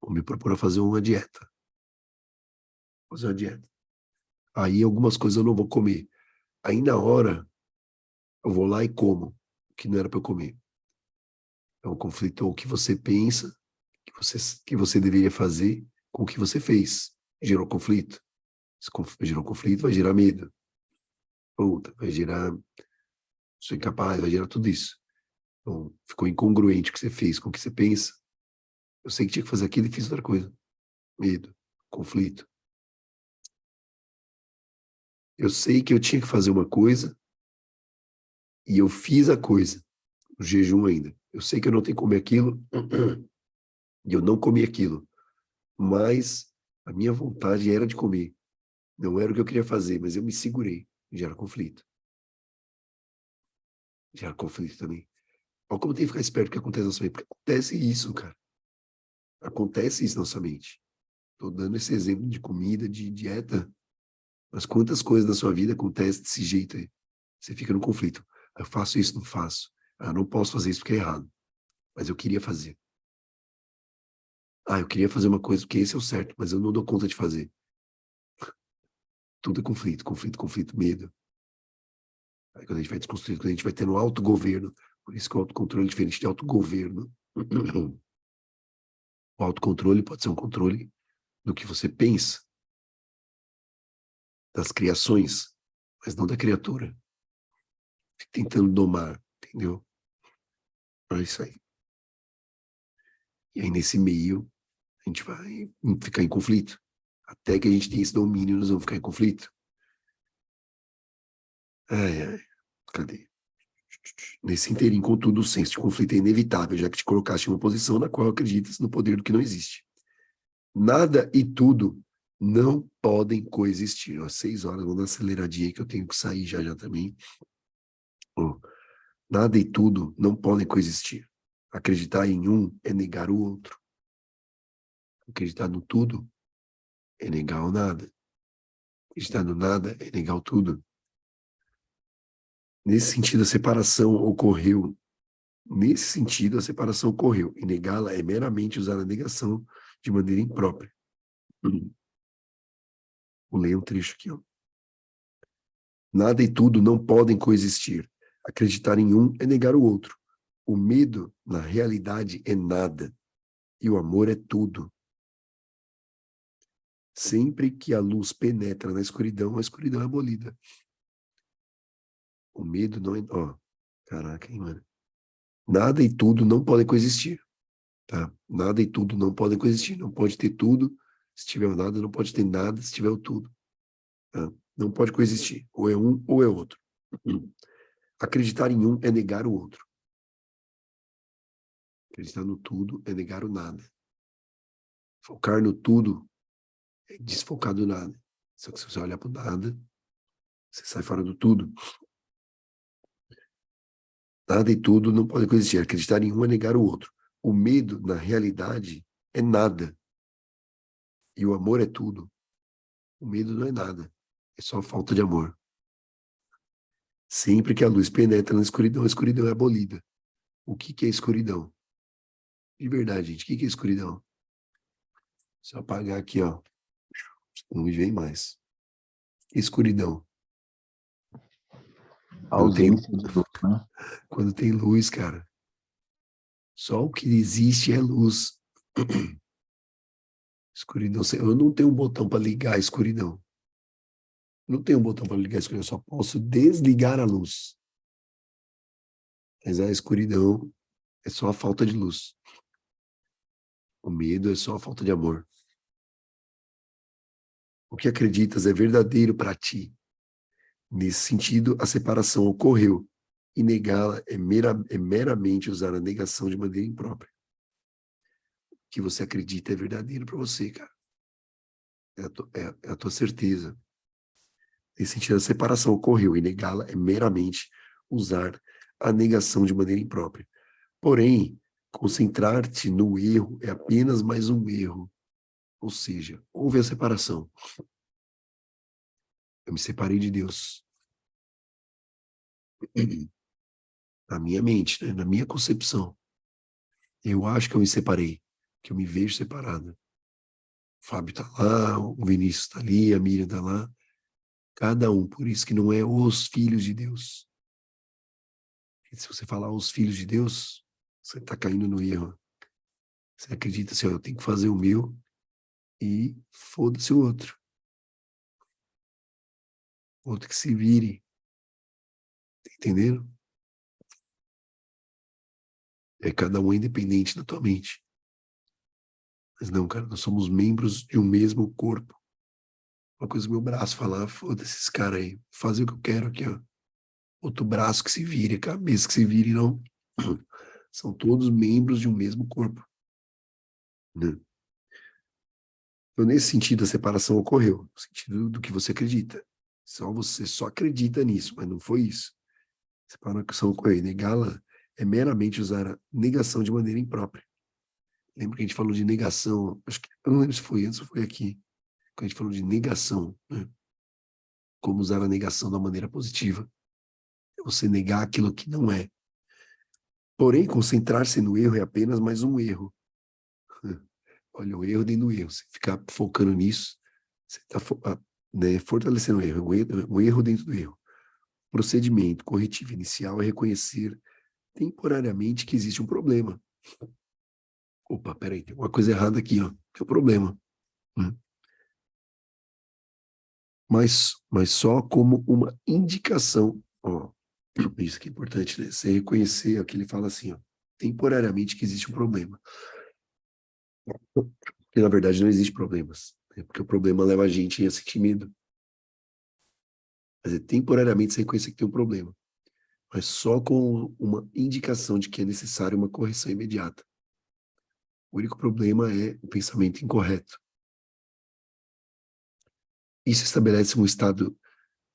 Vou me propor a fazer uma dieta. Fazer uma dieta. Aí algumas coisas eu não vou comer. Aí na hora, eu vou lá e como, o que não era para eu comer. É um conflito o que você pensa, que você deveria fazer com o que você fez. Gerou conflito. Se gerou conflito, vai gerar medo. Puta, vai gerar sou incapaz, vai gerar tudo isso. Então, ficou incongruente o que você fez com o que você pensa. Eu sei que tinha que fazer aquilo e fiz outra coisa. Medo, conflito. Eu sei que eu tinha que fazer uma coisa e eu fiz a coisa, no jejum ainda. Eu sei que eu não tenho que comer aquilo e eu não comi aquilo. Mas a minha vontade era de comer. Não era o que eu queria fazer, mas eu me segurei. Gera conflito. Gera conflito também. Olha como tem que ficar esperto o que acontece na sua mente. Porque acontece isso, cara. Acontece isso na sua mente. Estou dando esse exemplo de comida, de dieta. Mas quantas coisas na sua vida acontecem desse jeito aí? Você fica no conflito. Eu faço isso, não faço. Eu não posso fazer isso porque é errado. Mas eu queria fazer. Eu queria fazer uma coisa porque esse é o certo, mas eu não dou conta de fazer. Tudo é conflito, conflito, conflito, medo. Aí quando a gente vai desconstruir, quando a gente vai tendo autogoverno, por isso que o autocontrole é diferente de autogoverno. O autocontrole pode ser um controle do que você pensa, das criações, mas não da criatura. Fica tentando domar, entendeu? É isso aí. E aí, nesse meio, a gente vai ficar em conflito. Até que a gente tenha esse domínio, nós vamos ficar em conflito. Ai, ai, cadê? Nesse inteirinho, contudo, o senso de conflito é inevitável, já que te colocaste em uma posição na qual acreditas no poder do que não existe. Nada e tudo não podem coexistir. Ó, 6 horas, vamos dar uma aceleradinha aí que eu tenho que sair já já também. Ó, nada e tudo não podem coexistir. Acreditar em um é negar o outro. Acreditar no tudo é negar o nada. Acreditar no nada é negar o tudo. Nesse sentido, a separação ocorreu. Nesse sentido, a separação ocorreu. E negá-la é meramente usar a negação de maneira imprópria. Vou ler um trecho aqui. Ó. Nada e tudo não podem coexistir. Acreditar em um é negar o outro. O medo, na realidade, é nada. E o amor é tudo. Sempre que a luz penetra na escuridão, a escuridão é abolida. O medo não é... Ó, caraca, hein, mano? Nada e tudo não podem coexistir. Tá? Nada e tudo não podem coexistir. Não pode ter tudo se tiver o nada, não pode ter nada se tiver o tudo. Tá? Não pode coexistir. Ou é um ou é outro. Acreditar em um é negar o outro. Acreditar no tudo é negar o nada. Focar no tudo é desfocar do nada. Só que se você olhar para o nada, você sai fora do tudo. Nada e tudo não podem coexistir. Acreditar em um é negar o outro. O medo, na realidade, é nada. E o amor é tudo. O medo não é nada. É só falta de amor. Sempre que a luz penetra na escuridão, a escuridão é abolida. O que é escuridão? De verdade, gente, o que é escuridão? Se eu apagar aqui, ó, não me vem mais. Escuridão. A ausência de luz, né? Quando tem luz, cara, só o que existe é luz. Escuridão. Eu não tenho um botão para ligar a escuridão. Não tenho um botão para ligar a escuridão, eu só posso desligar a luz. Mas a escuridão é só a falta de luz. O medo é só a falta de amor. O que acreditas é verdadeiro para ti. Nesse sentido, a separação ocorreu. E negá-la é meramente usar a negação de maneira imprópria. O que você acredita é verdadeiro para você, cara. É a tua certeza. Nesse sentido, a separação ocorreu. E negá-la é meramente usar a negação de maneira imprópria. Porém, concentrar-te no erro é apenas mais um erro. Ou seja, houve a separação. Eu me separei de Deus. Na minha mente, né? Na minha concepção. Eu acho que eu me separei, que eu me vejo separado. O Fábio tá lá, o Vinícius tá ali, a Miriam tá lá. Cada um, por isso que não é os filhos de Deus. E se você falar os filhos de Deus, você tá caindo no erro. Você acredita assim, ó, eu tenho que fazer o meu e foda-se o outro. O outro que se vire. Tá entendendo? É cada um independente da tua mente. Mas não, cara, nós somos membros de um mesmo corpo. Uma coisa meu braço falar, foda-se esse cara aí, fazer o que eu quero aqui, ó. Outro braço que se vire, cabeça que se vire, não. São todos membros de um mesmo corpo. Né? Então, nesse sentido, a separação ocorreu, no sentido do que você acredita. Você só acredita nisso, mas não foi isso. A separação ocorreu. Negá-la é meramente usar a negação de maneira imprópria. Lembra que a gente falou de negação? Acho que, eu não lembro se foi antes ou foi aqui. Quando a gente falou de negação, né? Como usar a negação da maneira positiva. É você negar aquilo que não é. Porém, concentrar-se no erro é apenas mais um erro. Olha, o erro dentro do erro. Você ficar focando nisso, você está né, fortalecendo o erro. Um erro dentro do erro. Procedimento corretivo inicial é reconhecer temporariamente que existe um problema. Opa, peraí, tem uma coisa errada aqui, ó. Tem um problema. Mas só como uma indicação. Ó, isso que é importante, né? Você reconhecer, ó, que ele fala assim, ó, temporariamente que existe um problema. Porque, na verdade, não existe problemas. Né? Porque o problema leva a gente a sentir medo. Mas é temporariamente você reconhecer que tem um problema. Mas só com uma indicação de que é necessário uma correção imediata. O único problema é o pensamento incorreto. Isso estabelece um estado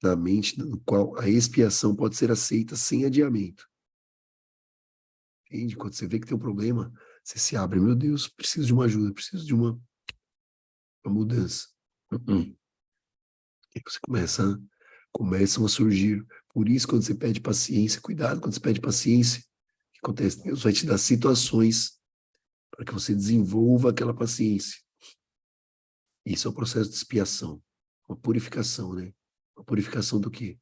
na mente no qual a expiação pode ser aceita sem adiamento. Entende? Quando você vê que tem um problema, você se abre. Meu Deus, preciso de uma ajuda, preciso de uma a mudança. E você começam a surgir. Por isso, quando você pede paciência, cuidado quando você pede paciência, o que acontece? Deus vai te dar situações para que você desenvolva aquela paciência. Isso é o processo de expiação, uma purificação, né? Uma purificação do quê?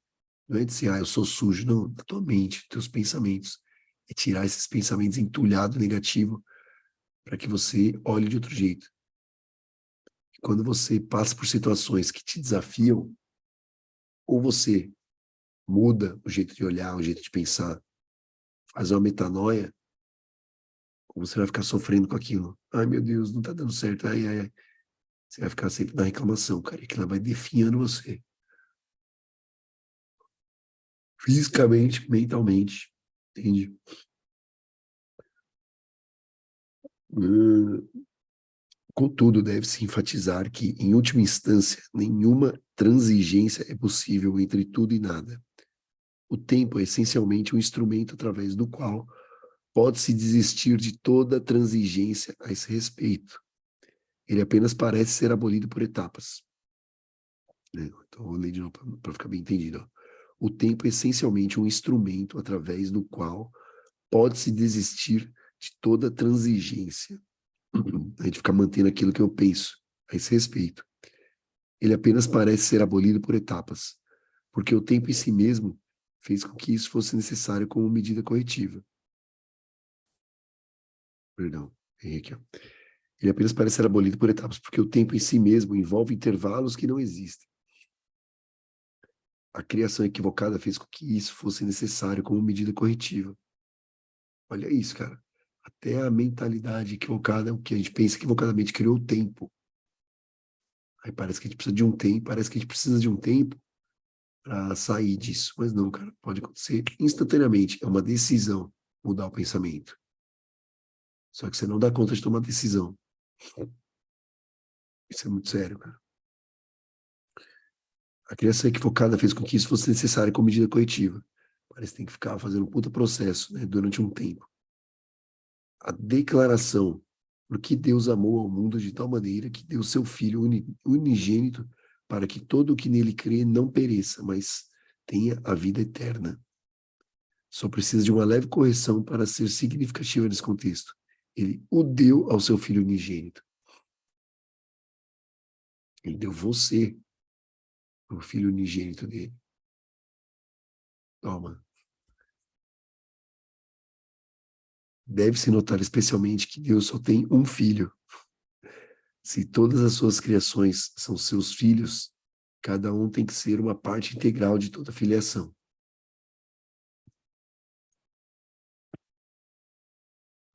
Não é dizer, eu sou sujo, não, da tua mente, dos teus pensamentos. É tirar esses pensamentos entulhados, negativos, para que você olhe de outro jeito. E quando você passa por situações que te desafiam, ou você muda o jeito de olhar, o jeito de pensar, faz uma metanoia, ou você vai ficar sofrendo com aquilo. Ai, meu Deus, não tá dando certo. Ai, ai, ai. Você vai ficar sempre na reclamação, cara, e aquilo vai definhando você. Fisicamente, mentalmente, entende? Hum, Contudo, deve-se enfatizar que, em última instância, nenhuma transigência é possível entre tudo e nada. O tempo é essencialmente um instrumento através do qual pode-se desistir de toda transigência a esse respeito. Ele apenas parece ser abolido por etapas. Então, vou ler de novo para ficar bem entendido. Ó. O tempo é essencialmente um instrumento através do qual pode-se desistir de toda transigência. A gente fica mantendo aquilo que eu penso a esse respeito. Ele apenas parece ser abolido por etapas, porque o tempo em si mesmo fez com que isso fosse necessário como medida corretiva. Perdão, errei aqui. Ó. Ele apenas parece ser abolido por etapas, porque o tempo em si mesmo envolve intervalos que não existem. A criação equivocada fez com que isso fosse necessário como medida corretiva. Olha isso, cara. Até a mentalidade equivocada, o que a gente pensa equivocadamente, criou o tempo. Aí parece que a gente precisa de um tempo, parece que a gente precisa de um tempo para sair disso. Mas não, cara, pode acontecer instantaneamente. É uma decisão mudar o pensamento. Só que você não dá conta de tomar decisão. Isso é muito sério, cara. A criação equivocada fez com que isso fosse necessário como medida corretiva. Parece que tem que ficar fazendo um puta processo, né, durante um tempo. A declaração por que Deus amou ao mundo de tal maneira que deu seu Filho unigênito para que todo o que nele crê não pereça, mas tenha a vida eterna. Só precisa de uma leve correção para ser significativa nesse contexto. Ele o deu ao seu Filho unigênito. Ele deu você, o Filho unigênito dele. Toma. Deve-se notar especialmente que Deus só tem um filho. Se todas as suas criações são seus filhos, cada um tem que ser uma parte integral de toda a filiação.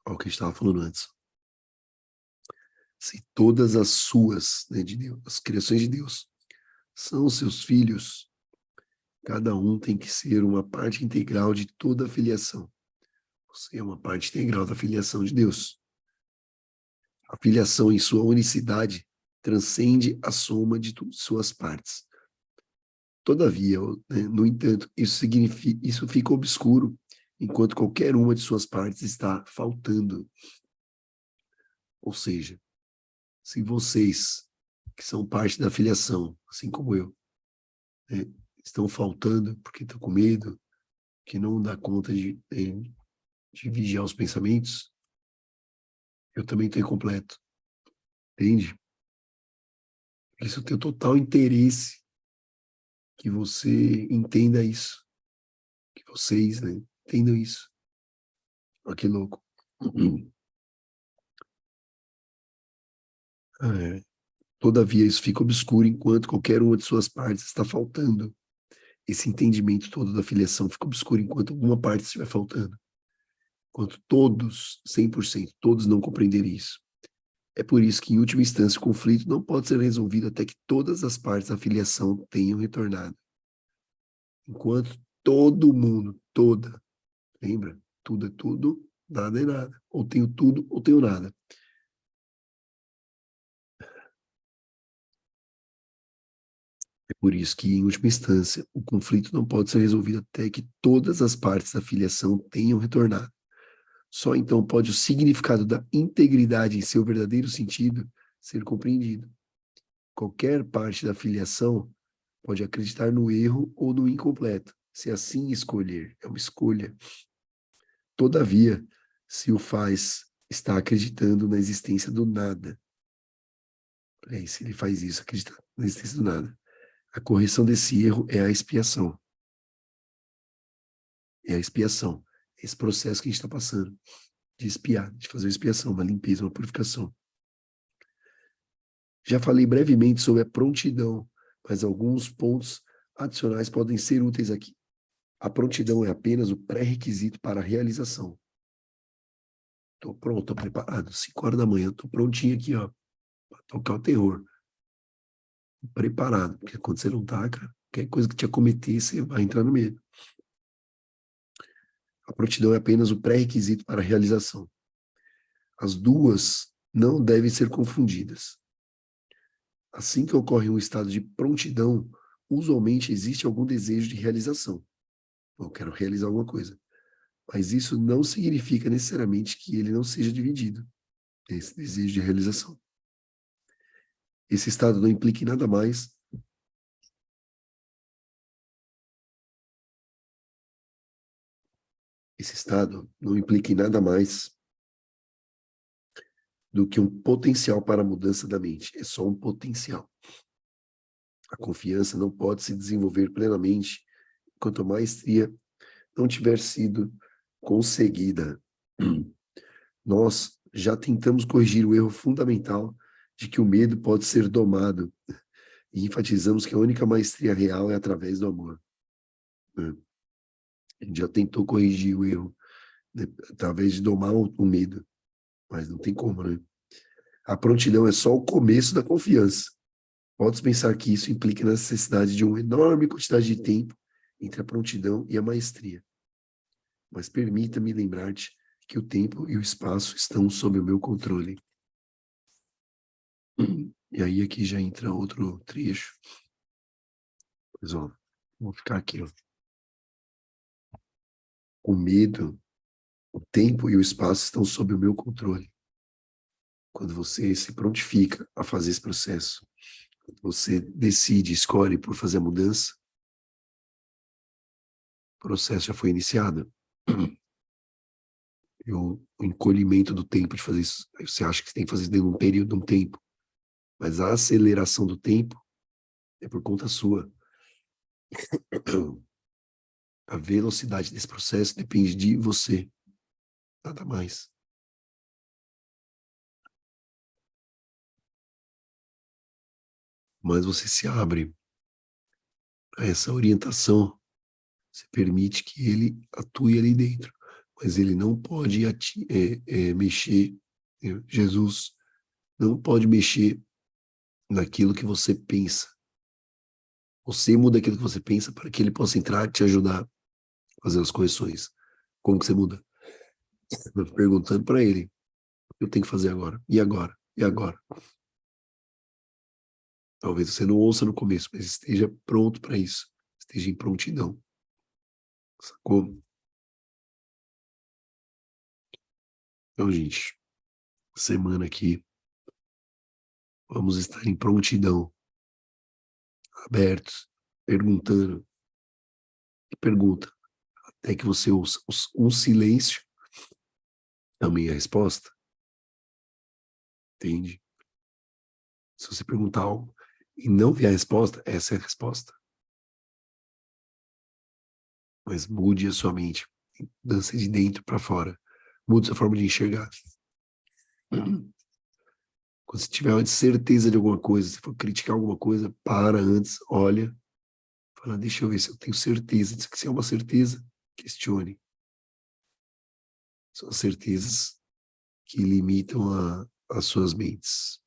Olha o que a gente estava falando antes. Se todas as suas, né, de Deus, as criações de Deus, são seus filhos, cada um tem que ser uma parte integral de toda a filiação. Você é uma parte integral da filiação de Deus. A filiação em sua unicidade transcende a soma de suas partes. Todavia, né, no entanto, isso fica obscuro enquanto qualquer uma de suas partes está faltando. Ou seja, se vocês, que são parte da filiação, assim como eu, né, estão faltando porque estão com medo, que não dá conta de vigiar os pensamentos, eu também estou incompleto. Entende? Isso tem o total interesse que você entenda isso, que vocês, né, entendam isso. Olha que louco. É. Todavia, isso fica obscuro enquanto qualquer uma de suas partes está faltando. Esse entendimento todo da filiação fica obscuro enquanto alguma parte estiver faltando. Enquanto todos, 100%, todos não compreenderem isso. É por isso que, em última instância, o conflito não pode ser resolvido até que todas as partes da filiação tenham retornado. Enquanto todo mundo, toda, lembra? Tudo é tudo, nada é nada. Ou tenho tudo, ou tenho nada. É por isso que, em última instância, o conflito não pode ser resolvido até que todas as partes da filiação tenham retornado. Só então pode o significado da integridade em seu verdadeiro sentido ser compreendido. Qualquer parte da filiação pode acreditar no erro ou no incompleto, se assim escolher. É uma escolha. Todavia, se o faz, está acreditando na existência do nada. Se ele faz isso, acredita na existência do nada. A correção desse erro é a expiação. É a expiação. Esse processo que a gente está passando, de expiar, de fazer uma expiação, uma limpeza, uma purificação. Já falei brevemente sobre a prontidão, mas alguns pontos adicionais podem ser úteis aqui. A prontidão é apenas o pré-requisito para a realização. Estou pronto, estou preparado. 5 horas da manhã, estou prontinho aqui, ó, para tocar o terror. Preparado, porque quando você não tá, cara, qualquer coisa que te acometer, você vai entrar no medo. A prontidão é apenas o pré-requisito para a realização. As duas não devem ser confundidas. Assim que ocorre um estado de prontidão, usualmente existe algum desejo de realização. Eu quero realizar alguma coisa. Mas isso não significa necessariamente que ele não seja dividido, esse desejo de realização. Esse estado não implica em nada mais do que um potencial para a mudança da mente. É só um potencial. A confiança não pode se desenvolver plenamente enquanto a maestria não tiver sido conseguida. Nós já tentamos corrigir o erro fundamental de que o medo pode ser domado e enfatizamos que a única maestria real é através do amor. A gente já tentou corrigir o erro, né, através de domar o medo, mas não tem como, né? A prontidão é só o começo da confiança. Podes pensar que isso implica na necessidade de uma enorme quantidade de tempo entre a prontidão e a maestria. Mas permita-me lembrar-te que o tempo e o espaço estão sob o meu controle. E aí aqui já entra outro trecho. Mas, ó, vou ficar aqui, ó. O medo, o tempo e o espaço estão sob o meu controle. Quando você se prontifica a fazer esse processo, quando você decide, escolhe por fazer a mudança, o processo já foi iniciado. E o encolhimento do tempo de fazer isso, você acha que você tem que fazer isso dentro de um período, de um tempo. Mas a aceleração do tempo é por conta sua. A velocidade desse processo depende de você, nada mais. Mas você se abre a essa orientação, você permite que ele atue ali dentro, mas ele não pode mexer, Jesus não pode mexer naquilo que você pensa. Você muda aquilo que você pensa para que ele possa entrar e te ajudar a fazer as correções. Como que você muda? Perguntando para ele, o que eu tenho que fazer agora? E agora? E agora? Talvez você não ouça no começo, mas esteja pronto para isso. Esteja em prontidão. Sacou? Então, gente, semana aqui, vamos estar em prontidão, abertos, perguntando. E pergunta, até que você ouça um silêncio, também é a resposta. Entende? Se você perguntar algo e não vier a resposta, essa é a resposta. Mas mude a sua mente. Dança de dentro para fora. Mude sua forma de enxergar. Quando você tiver uma certeza de alguma coisa, se for criticar alguma coisa, para antes, olha, fala, deixa eu ver se eu tenho certeza disso. Se é uma certeza, questione. São certezas que limitam as suas mentes.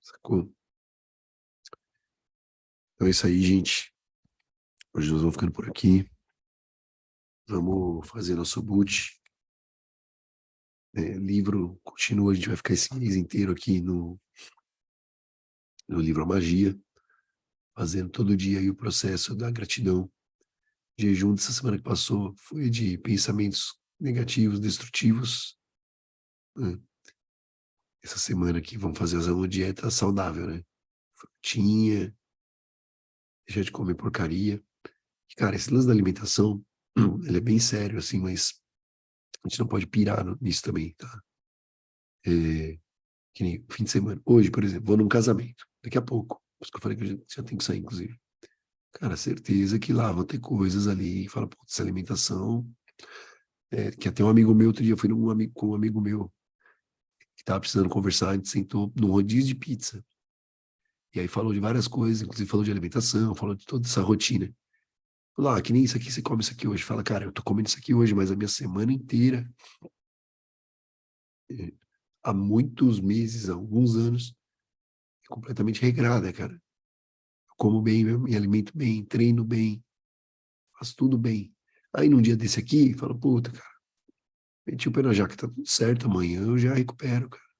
Sacou? Então é isso aí, gente. Hoje nós vamos ficando por aqui. Vamos fazer nosso boot. Livro continua, a gente vai ficar esse mês inteiro aqui no livro A Magia, fazendo todo dia aí o processo da gratidão. O jejum dessa semana que passou foi de pensamentos negativos, destrutivos, né? essa semana aqui, vamos fazer uma dieta saudável, né? Frutinha, deixar de comer porcaria. E, cara, esse lance da alimentação, ele é bem sério, assim, mas a gente não pode pirar nisso também, tá? É, que nem fim de semana. Hoje, por exemplo, vou num casamento, daqui a pouco. Por isso que eu falei que eu já tenho que sair, inclusive. Cara, certeza que lá vão ter coisas ali, fala, putz, essa alimentação. Que até um amigo meu, outro dia eu fui com um amigo meu, que tava precisando conversar, a gente sentou num rodízio de pizza. E aí falou de várias coisas, inclusive falou de alimentação, falou de toda essa rotina. Falou, que nem isso aqui, você come isso aqui hoje. Fala, cara, eu tô comendo isso aqui hoje, mas a minha semana inteira, eh, há muitos meses, há alguns anos, é completamente regrada, cara. Eu como bem, me alimento bem, treino bem, faço tudo bem. Aí num dia desse aqui, fala, puta, cara, meti o pé na jaca, tá tudo certo, amanhã eu já recupero, cara.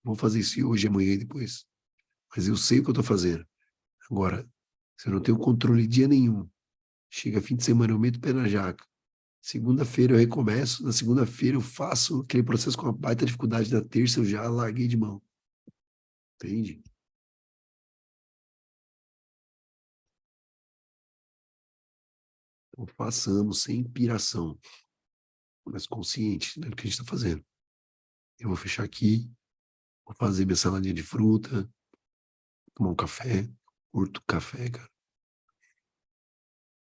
Vou fazer isso hoje, amanhã e depois. Mas eu sei o que eu tô fazendo. Agora, se eu não tenho controle dia nenhum, chega fim de semana, eu meto o pé na jaca. Segunda-feira eu recomeço, na segunda-feira eu faço aquele processo com uma baita dificuldade, na terça eu já larguei de mão. Entende? Então façamos sem piração, mas consciente, né, do que a gente está fazendo. Eu vou fechar aqui, vou fazer minha saladinha de fruta, tomar um café, curto café, cara.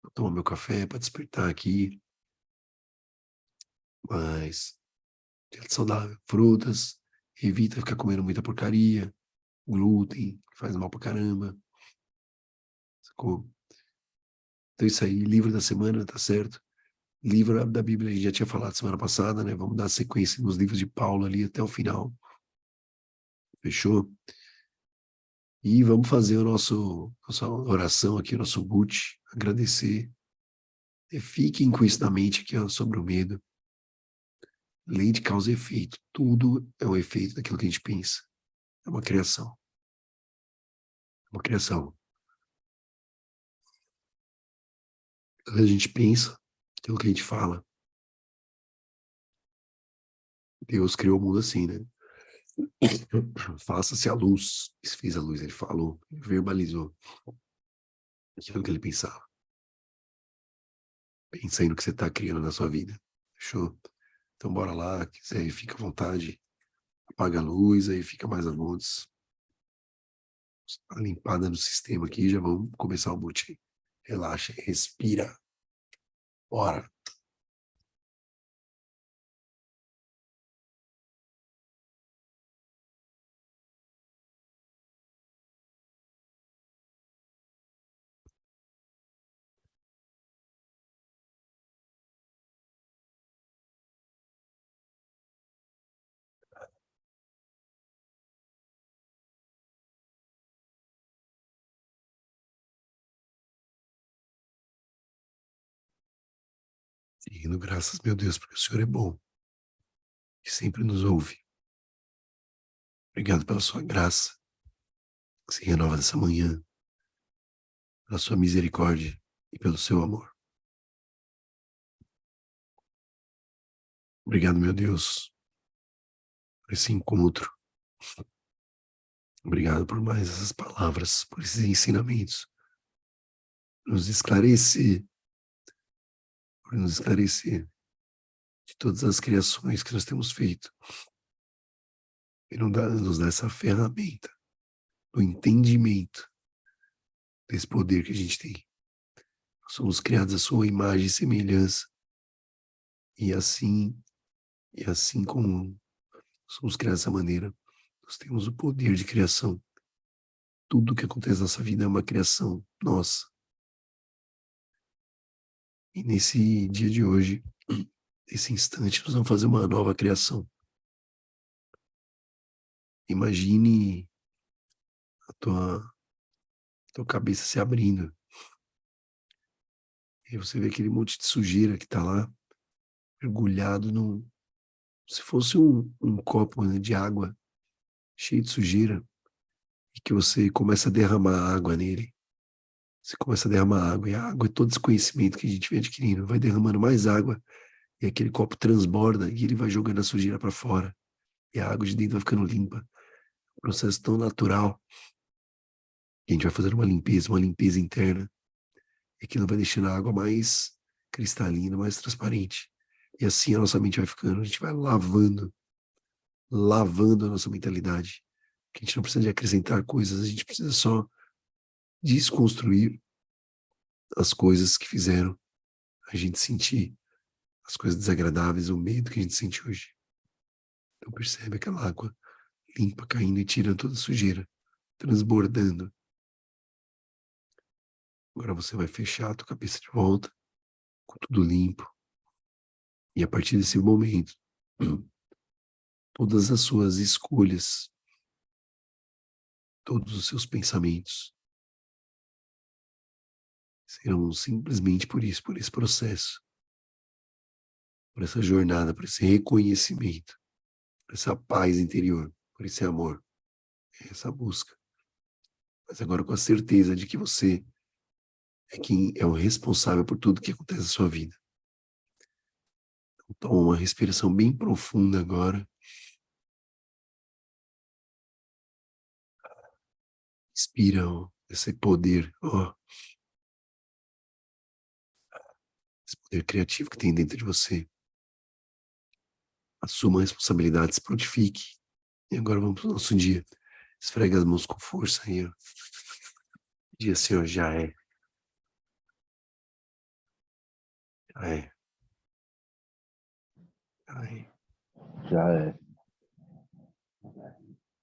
Vou tomar meu café para despertar aqui, mas dieta saudável, frutas, evita ficar comendo muita porcaria, glúten, que faz mal pra caramba, sacou? Então isso aí, livro da semana, tá certo? Livro da Bíblia, a gente já tinha falado semana passada, né? Vamos dar sequência nos livros de Paulo ali até o final, fechou? E vamos fazer nossa oração aqui, o nosso boot, agradecer. E fiquem com isso na mente aqui, ó, sobre o medo. Lei de causa e efeito. Tudo é um efeito daquilo que a gente pensa. É uma criação. É uma criação. Quando a gente pensa, aquilo que a gente fala, Deus criou o mundo assim, né? Faça-se a luz. Se fez a luz, ele falou, ele verbalizou aquilo que ele pensava. Pensa aí no que você está criando na sua vida. Fechou? Então bora lá, quiser, fica à vontade. Apaga a luz, aí fica mais à vontade. A limpada no sistema aqui, já vamos começar o boot aí. Relaxa, respira. Bora. Seguindo graças, meu Deus, porque o Senhor é bom e sempre nos ouve. Obrigado pela sua graça, que se renova nessa manhã, pela sua misericórdia e pelo seu amor. Obrigado, meu Deus, por esse encontro. Obrigado por mais essas palavras, por esses ensinamentos. Nos esclarecer, por nos esclarecer de todas as criações que nós temos feito. E nos dá essa ferramenta do entendimento desse poder que a gente tem. Nós somos criados à sua imagem e semelhança. E assim como somos criados dessa maneira, nós temos o poder de criação. Tudo que acontece na nossa vida é uma criação nossa. E nesse dia de hoje, nesse instante, nós vamos fazer uma nova criação. Imagine a tua cabeça se abrindo. E você vê aquele monte de sujeira que está lá, mergulhado se fosse um copo, né, de água cheio de sujeira, e que você começa a derramar água nele. Você começa a derramar água, e a água é todo esse conhecimento que a gente vem adquirindo. Vai derramando mais água, e aquele copo transborda, e ele vai jogando a sujeira para fora. E a água de dentro vai ficando limpa. Um processo tão natural que a gente vai fazendo uma limpeza interna, e aquilo vai deixando a água mais cristalina, mais transparente. E assim a nossa mente vai ficando, a gente vai lavando a nossa mentalidade. Que a gente não precisa de acrescentar coisas, a gente precisa só desconstruir as coisas que fizeram a gente sentir as coisas desagradáveis, o medo que a gente sente hoje. Então percebe aquela água limpa caindo e tirando toda a sujeira, transbordando. Agora você vai fechar a tua cabeça de volta, com tudo limpo. E a partir desse momento, todas as suas escolhas, todos os seus pensamentos serão simplesmente por isso, por esse processo, por essa jornada, por esse reconhecimento, por essa paz interior, por esse amor, essa busca. Mas agora com a certeza de que você é quem é o responsável por tudo que acontece na sua vida. Então, toma uma respiração bem profunda agora. Inspira esse poder, esse poder criativo que tem dentro de você. Assuma a responsabilidade, se prontifique. E agora vamos para o nosso dia. Esfrega as mãos com força aí, ó. Dia, Senhor, já é. Já é. Já é. Já é.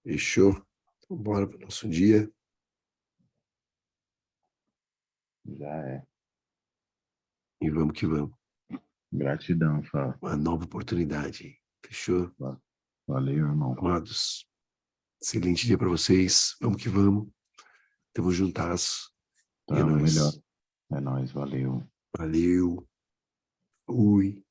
Fechou? Então bora para o nosso dia. Já é. E vamos que vamos. Gratidão, Fá. Uma nova oportunidade. Fechou? Valeu, irmão. Amados, excelente dia para vocês. Vamos que vamos. Tamo juntas. E é Tamo melhor. nóis. É nóis, valeu. Valeu. Fui.